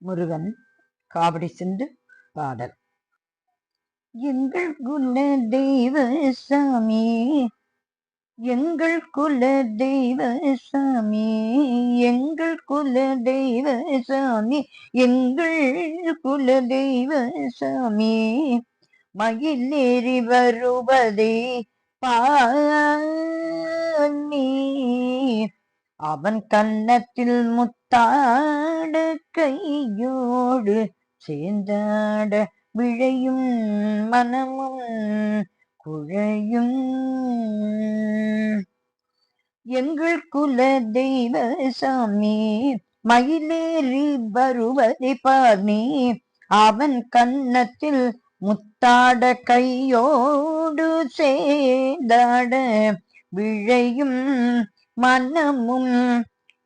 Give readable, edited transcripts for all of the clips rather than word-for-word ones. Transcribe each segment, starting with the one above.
முருகன் காவடி சிந்து பாடல். எங்கள் குல தெய்வ சாமி, எங்கள் குல தெய்வ சாமி, எங்கள் குல தெய்வ சாமி, எங்கள் குல தெய்வ சாமி, மயிலேறி வருவதே பாணி, அவன் கன்னத்தில் முத்தாட கையோடு சேர்ந்தாட விழையும் மனமும் குழையும். எங்கள் குல தெய்வ சாமி, மயிலேறி வருவதை பாணி, அவன் கன்னத்தில் முத்தாட கையோடு சேர்ந்தாட விழையும் மனமும்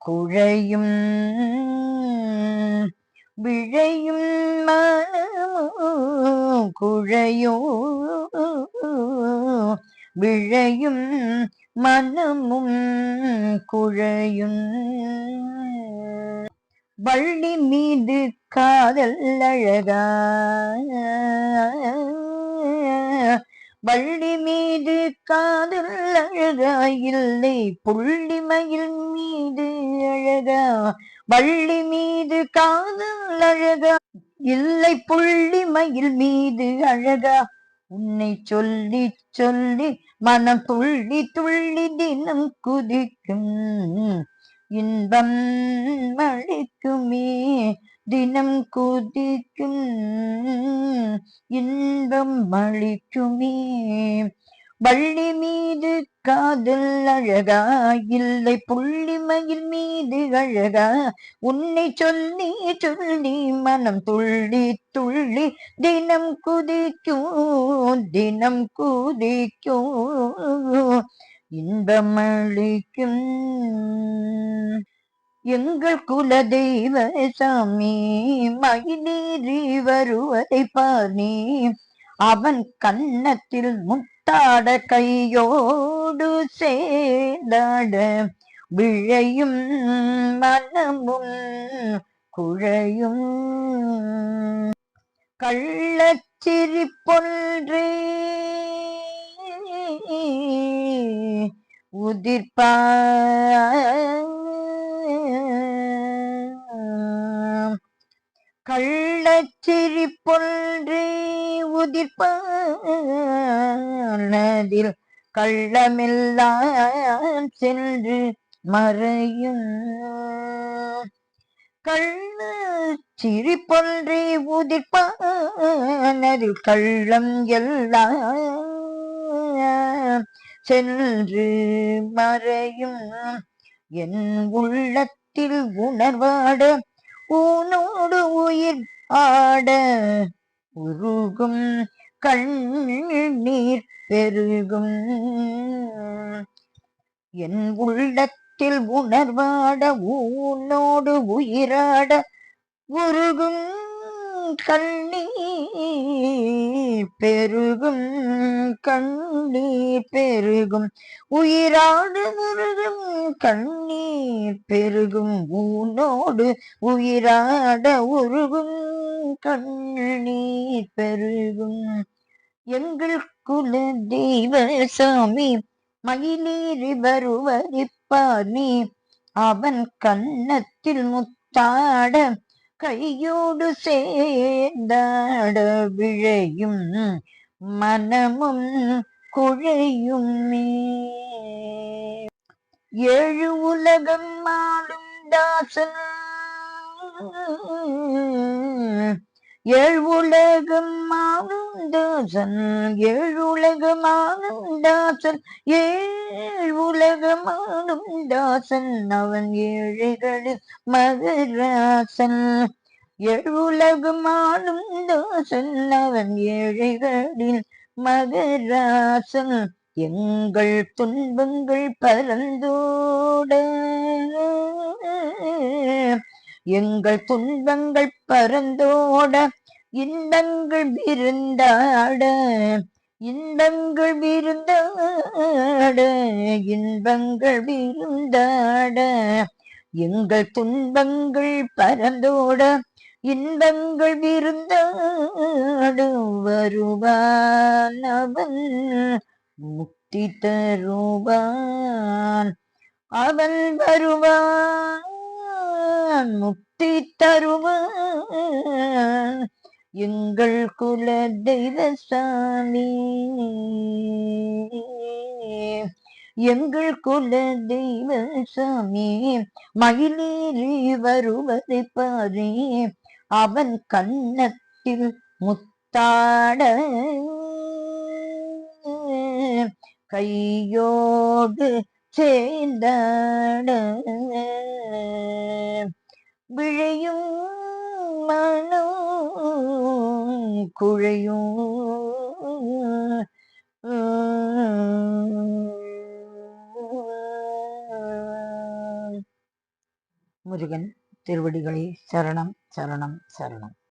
குழையும். விழையும் மனமும் குழையும், விழையும் மனமும் குழையும். வள்ளி மீது காதல் அழகா, வள்ளி மீது காதல் அழகா, இல்லை புள்ளிமயில் மீது அழகா, வள்ளி மீது காதல் அழகா, இல்லை புள்ளிமயில் மீது அழகா, உன்னை சொல்லி சொல்லி மனம் துள்ளி துள்ளி தினம் குதிக்கும், இன்பம் அளிக்குமே தினம் குதிக்கும், இன்பம் அளிக்குமே. வள்ளி மீது காதல் அழகா, இல்லை புள்ளிமயில் மீது அழகா, உன்னை சொல்லி சொல்லி மனம் துள்ளி துள்ளி தினம் குதிக்கும், தினம் குதிக்கும், இன்பம் அளிக்கும். எங்கள் குல தெய்வ சாமி, மயிலேறி வருவதை பாணி, அவன் கன்னத்தில் முத்தாட கையோடு சேர்ந்தாட விழையும் மனமும் குழையும். கள்ளச்சிரிப்பொன்றே உதிர்ப்பான், கள்ளச்சிரிப்பொன்றே உதிர்ப்பானதில் கள்ளமெல்லாம் சென்று மறையும். கள்ளச்சிரிப்பொன்றே உதிர்ப்பானதில் கள்ளம் எல்லாம் சென்று மறையும். என் உள்ளத்தில் உணர்வாட உன்னோடு உயிர் ஆட உருகும் கண்ணீர் பெருகும். என் உள்ளத்தில் உணர்வாட உன்னோடு உயிராட உருகும் கண்ணீர் பெருகும், கண்ணீர் பெருகும், உயிராடு உருகும் கண்ணீர் பெருகும், உன்னோடு உயிராட உருகும் கண்ணீர் பெருகும். எங்கள் குல தெய்வ சாமி, மயிலேறி வருவதை பாணி, அவன் கன்னத்தில் முத்தாட கையோடு சேர்ந்தாட விழையும் மனமும் குழையுமே. ஏழு உலகம் ஆளும் தாசன், ஏழு உலகம் ஆளும் தாசன், ஏழு உலகம் ஆளும் தாசன், ஏழு உலகம் ஆளும் தாசன், அவன் ஏழைகளில் மகராசன். ஏழு உலகம் ஆளும் தாசன், அவன் ஏழைகளில் மகராசன். எங்கள் துன்பங்கள் பரந்தோட, எங்கள் துன்பங்கள் பரந்தோட, இன்பங்கள் விருந்தாட, இன்பங்கள் விருந்தாட, இன்பங்கள் விருந்தாட, எங்கள் துன்பங்கள் பரந்தோட, இன்பங்கள் விருந்தாடு வருவான் அவன் முக்தி தருவான் அவன் வருவான் முக்தி தருவான் எங்கள் குல தெய்வ சாமி எங்கள் குல தெய்வ சாமி மயிலேறி வருவதை பாரே அவன் கன்னத்தில் முத்தாட கையோடு சேர்ந்தாட விழையும் மனம் குழையும் முருகன் திருவடிகளே சரணம் சரணம் சரணம்.